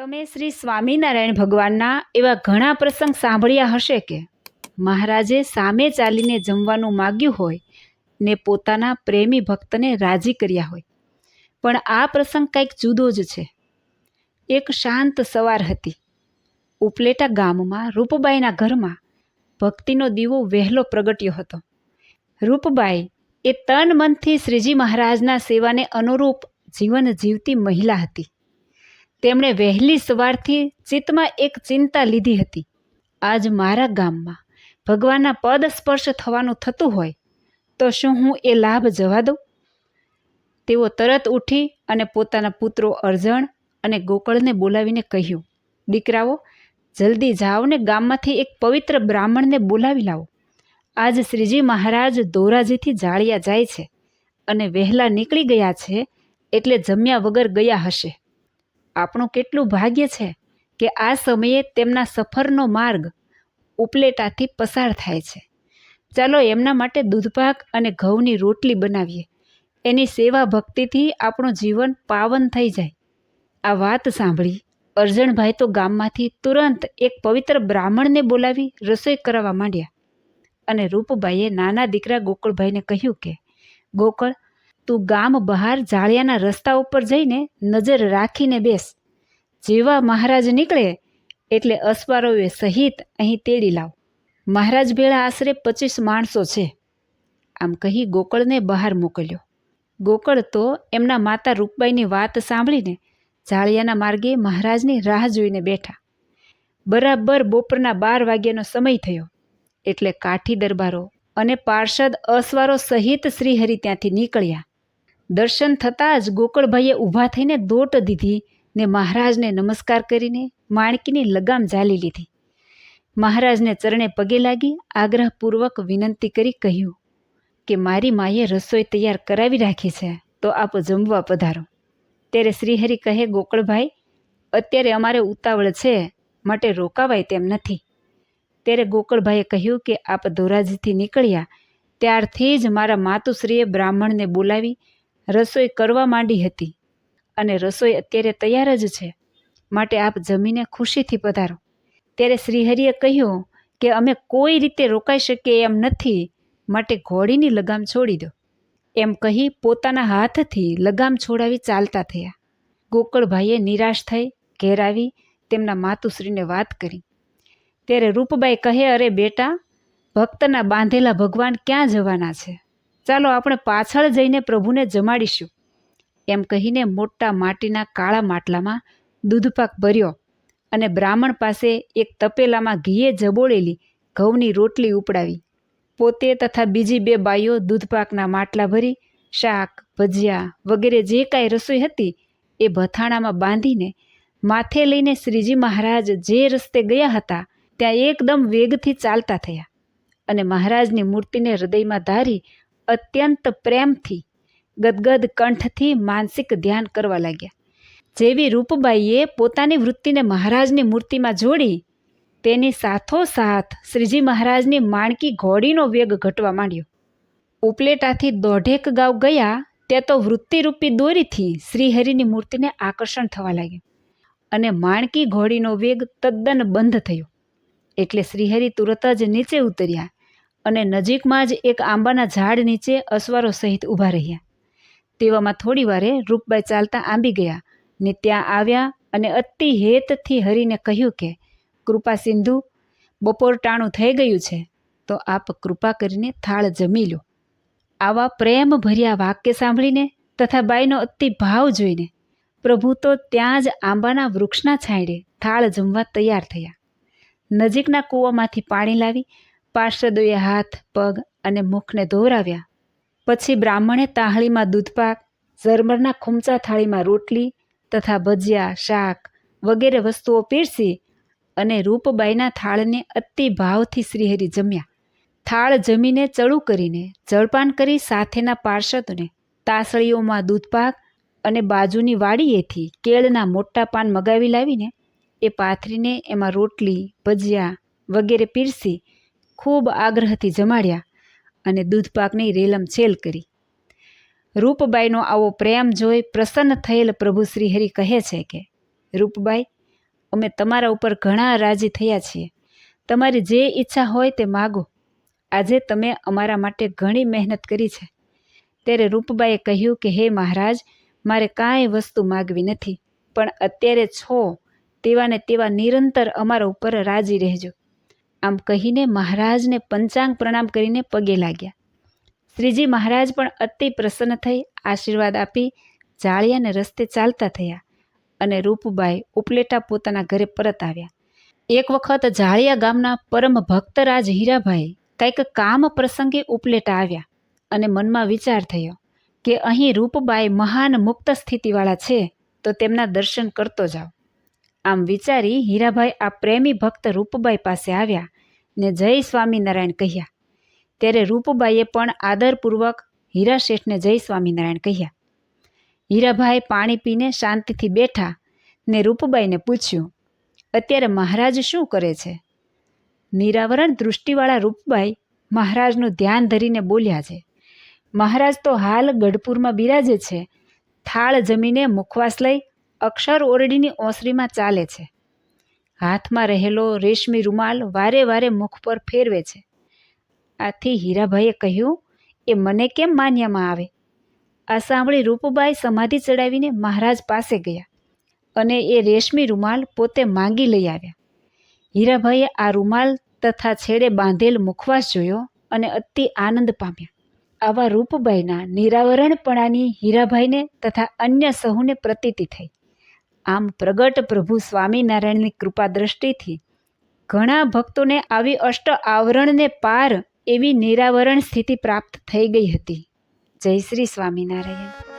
તમે શ્રી સ્વામિનારાયણ ભગવાનના એવા ઘણા પ્રસંગ સાંભળ્યા હશે કે મહારાજે સામે ચાલીને જમવાનું માગ્યું હોય ને પોતાના પ્રેમી ભક્તને રાજી કર્યા હોય. પણ આ પ્રસંગ કંઈક જુદો જ છે. એક શાંત સવાર હતી. ઉપલેટા ગામમાં રૂપબાઈના ઘરમાં ભક્તિનો દીવો વહેલો પ્રગટ્યો હતો. રૂપબાઈ એ તન મનથી શ્રીજી મહારાજના સેવાને અનુરૂપ જીવન જીવતી મહિલા હતી. તેમણે વહેલી સવારથી ચિત્તમાં એક ચિંતા લીધી હતી. આજ મારા ગામમાં ભગવાનના પદ સ્પર્શ થવાનું થતું હોય તો શું હું એ લાભ જવા દઉં? તેઓ તરત ઉઠી અને પોતાના પુત્રો અર્જણ અને ગોકળને બોલાવીને કહ્યું, દીકરાઓ, જલ્દી જાઓ ને ગામમાંથી એક પવિત્ર બ્રાહ્મણને બોલાવી લાવો. આજ શ્રીજી મહારાજ ધોરાજીથી જાળિયા જાય છે અને વહેલા નીકળી ગયા છે, એટલે જમ્યા વગર ગયા હશે. આપણું કેટલું ભાગ્ય છે કે આ સમયે તેમના સફરનો માર્ગ ઉપલેટાથી પસાર થાય છે. ચાલો એમના માટે દૂધપાક અને ઘઉંની રોટલી બનાવીએ. એની સેવા ભક્તિથી આપણું જીવન પાવન થઈ જાય. આ વાત સાંભળી અર્જણભાઈ તો ગામમાંથી તુરંત એક પવિત્ર બ્રાહ્મણને બોલાવી રસોઈ કરાવવા માંડ્યા. અને રૂપબાઈએ નાના દીકરા ગોકળભાઈને કહ્યું કે, ગોકળ, તું ગામ બહાર જાળિયાના રસ્તા ઉપર જઈને નજર રાખીને બેસ. જેવા મહારાજ નીકળે એટલે અસવારોએ સહિત અહીં તેડી લાવ. મહારાજ ભેળા આશરે 25 માણસો છે. આમ કહી ગોકળને બહાર મોકલ્યો. ગોકળ તો એમના માતા રૂપબાઈની વાત સાંભળીને જાળિયાના માર્ગે મહારાજની રાહ જોઈને બેઠા. બરાબર બપોરના 12 વાગ્યાનો સમય થયો એટલે કાઠી દરબારો અને પાર્ષદ અસવારો સહિત શ્રીહરિ ત્યાંથી નીકળ્યા. દર્શન થતાં જ ગોકળભાઈએ ઊભા થઈને દોટ દીધી ને મહારાજને નમસ્કાર કરીને માણકીની લગામ ઝાલી લીધી. મહારાજને ચરણે પગે લાગી આગ્રહપૂર્વક વિનંતી કરી કહ્યું કે મારી માએ રસોઈ તૈયાર કરાવી રાખી છે, તો આપ જમવા પધારો. ત્યારે શ્રીહરિ કહે, ગોકળભાઈ, અત્યારે અમારે ઉતાવળ છે, માટે રોકાવાય તેમ નથી. ત્યારે ગોકળભાઈએ કહ્યું કે આપ ધોરાજીથી નીકળ્યા ત્યારથી જ મારા માતુશ્રીએ બ્રાહ્મણને બોલાવી રસોઈ કરવા માંડી હતી અને રસોઈ અત્યારે તૈયાર જ છે, માટે આપ જમીને ખુશીથી પધારો. ત્યારે શ્રીહરિએ કહ્યું કે અમે કોઈ રીતે રોકાઈ શકીએ એમ નથી, માટે ઘોડીની લગામ છોડી દો. એમ કહી પોતાના હાથથી લગામ છોડાવી ચાલતા થયા. ગોકળભાઈએ નિરાશ થઈ ઘેર આવી તેમના માતુશ્રીને વાત કરી. ત્યારે રૂપબાઈ કહે, અરે બેટા, ભક્તના બાંધેલા ભગવાન ક્યાં જવાના છે? ચાલો આપણે પાછળ જઈને પ્રભુને જમાડીશું. એમ કહીને મોટા માટીના કાળા માટલામાં દૂધપાક ભર્યો અને બ્રાહ્મણ પાસે એક તપેલામાં ઘીએ જબોળેલી ઘઉંની રોટલી ઉપડાવી. પોતે તથા બીજી 2 બાઈઓ દૂધપાકના માટલા ભરી શાક, ભજીયા વગેરે જે કાંઈ રસોઈ હતી એ ભથાણામાં બાંધીને માથે લઈને શ્રીજી મહારાજ જે રસ્તે ગયા હતા ત્યાં એકદમ વેગથી ચાલતા થયા અને મહારાજની મૂર્તિને હૃદયમાં ધારી અત્યંત પ્રેમથી ગદગદ કંઠથી માનસિક ધ્યાન કરવા લાગ્યા. જેવી રૂપબાઈએ પોતાની વૃત્તિને મહારાજની મૂર્તિમાં જોડી, તેની સાથોસાથ શ્રીજી મહારાજની માણકી ઘોડીનો વેગ ઘટવા માંડ્યો. ઉપલેટાથી 1.5 ગાંવ ગયા ત્યાં તો વૃત્તિરૂપી દોરીથી શ્રીહરિની મૂર્તિને આકર્ષણ થવા લાગ્યું અને માણકી ઘોડીનો વેગ તદ્દન બંધ થયો. એટલે શ્રીહરિ તુરત જ નીચે ઉતર્યા અને નજીકમાં જ એક આંબાના ઝાડ નીચે અસવારો સહિત ઊભા રહ્યા. તેવામાં થોડી વારે રૂપબાઈ ચાલતા આંબી ગયા ને ત્યાં આવ્યા અને અતિ હેતથી હરિને કહ્યું કે, કૃપા સિંધુ, બપોર ટાણું થઈ ગયું છે, તો આપ કૃપા કરીને થાળ જમી લો. આવા પ્રેમ ભર્યા વાક્ય સાંભળીને તથા બાઈનો અતિ ભાવ જોઈને પ્રભુ તો ત્યાં જ આંબાના વૃક્ષના છાંયડે થાળ જમવા તૈયાર થયા. નજીકના કૂવામાંથી પાણી લાવી પાર્ષદોએ હાથ, પગ અને મુખને ધોવરાવ્યા. પછી બ્રાહ્મણે તાહળીમાં દૂધપાક, ઝરમરના ખૂમચા થાળીમાં રોટલી તથા ભજીયા, શાક વગેરે વસ્તુઓ પીરસી અને રૂપબાઈના થાળને અતિ ભાવથી શ્રીહરિ જમ્યા. થાળ જમીને ચડું કરીને જળપાન કરી સાથેના પાર્ષદોને તાસળીઓમાં દૂધપાક અને બાજુની વાડીએથી કેળના મોટા પાન મગાવી લાવીને એ પાથરીને એમાં રોટલી, ભજીયા વગેરે પીરસી ખૂબ આગ્રહથી જમાડ્યા અને દૂધપાકની રેલમછેલ કરી. રૂપબાઈનો આવો પ્રેમ જોઈ પ્રસન્ન થયેલ પ્રભુ શ્રીહરિ કહે છે કે, રૂપબાઈ, અમે તમારા ઉપર ઘણા રાજી થયા છીએ. તમારી જે ઈચ્છા હોય તે માગો. આજે તમે અમારા માટે ઘણી મહેનત કરી છે. ત્યારે રૂપબાઈએ કહ્યું કે હે મહારાજ, મારે કાંઈ વસ્તુ માગવી નથી, પણ અત્યારે છો તેવાને તેવા નિરંતર અમારા ઉપર રાજી રહેજો. આમ કહીને મહારાજને પંચાંગ પ્રણામ કરીને પગે લાગ્યા. શ્રીજી મહારાજ પણ અતિ પ્રસન્ન થઈ આશીર્વાદ આપી જાળિયાને રસ્તે ચાલતા થયા અને રૂપબાઈ ઉપલેટા પોતાના ઘરે પરત આવ્યા. એક વખત જાળિયા ગામના પરમ ભક્તરાજ હીરાભાઈ કંઈક કામ પ્રસંગે ઉપલેટા આવ્યા અને મનમાં વિચાર થયો કે અહીં રૂપબાઈ મહાન મુક્ત સ્થિતિવાળા છે, તો તેમના દર્શન કરતો જાઉં. આમ વિચારી હીરાભાઈ આ પ્રેમી ભક્ત રૂપબાઈ પાસે આવ્યા ને જય સ્વામિનારાયણ કહ્યા. ત્યારે રૂપબાઈએ પણ આદરપૂર્વક હીરા શેઠને જય સ્વામિનારાયણ કહ્યા. હીરાભાઈ પાણી પીને શાંતિથી બેઠા ને રૂપબાઈને પૂછ્યું, અત્યારે મહારાજ શું કરે છે? નિરાવરણ દૃષ્ટિવાળા રૂપબાઈ મહારાજનું ધ્યાન ધરીને બોલ્યા છે, મહારાજ તો હાલ ગઢપુરમાં બિરાજે છે. થાળ જમીને મુખવાસ લઈ અક્ષર ઓરડીની ઓસરીમાં ચાલે છે. હાથમાં રહેલો રેશમી રૂમાલ વારે વારે મુખ પર ફેરવે છે. આથી હીરાભાઈએ કહ્યું, એ મને કેમ માન્યામાં આવે? આ સાંભળી રૂપબાઈ સમાધિ ચડાવીને મહારાજ પાસે ગયા અને એ રેશમી રૂમાલ પોતે માંગી લઈ આવ્યા. હીરાભાઈએ આ રૂમાલ તથા છેડે બાંધેલ મુખવાસ જોયો અને અતિ આનંદ પામ્યા. આવા રૂપબાઈના નિરાવરણપણાની હીરાભાઈને તથા અન્ય સહુને પ્રતીતિ થઈ. આમ પ્રગટ પ્રભુ સ્વામિનારાયણની કૃપા દ્રષ્ટિથી ઘણા ભક્તોને આવી અષ્ટ આવરણને પાર એવી નિરાવરણ સ્થિતિ પ્રાપ્ત થઈ ગઈ હતી. જય શ્રી સ્વામિનારાયણ.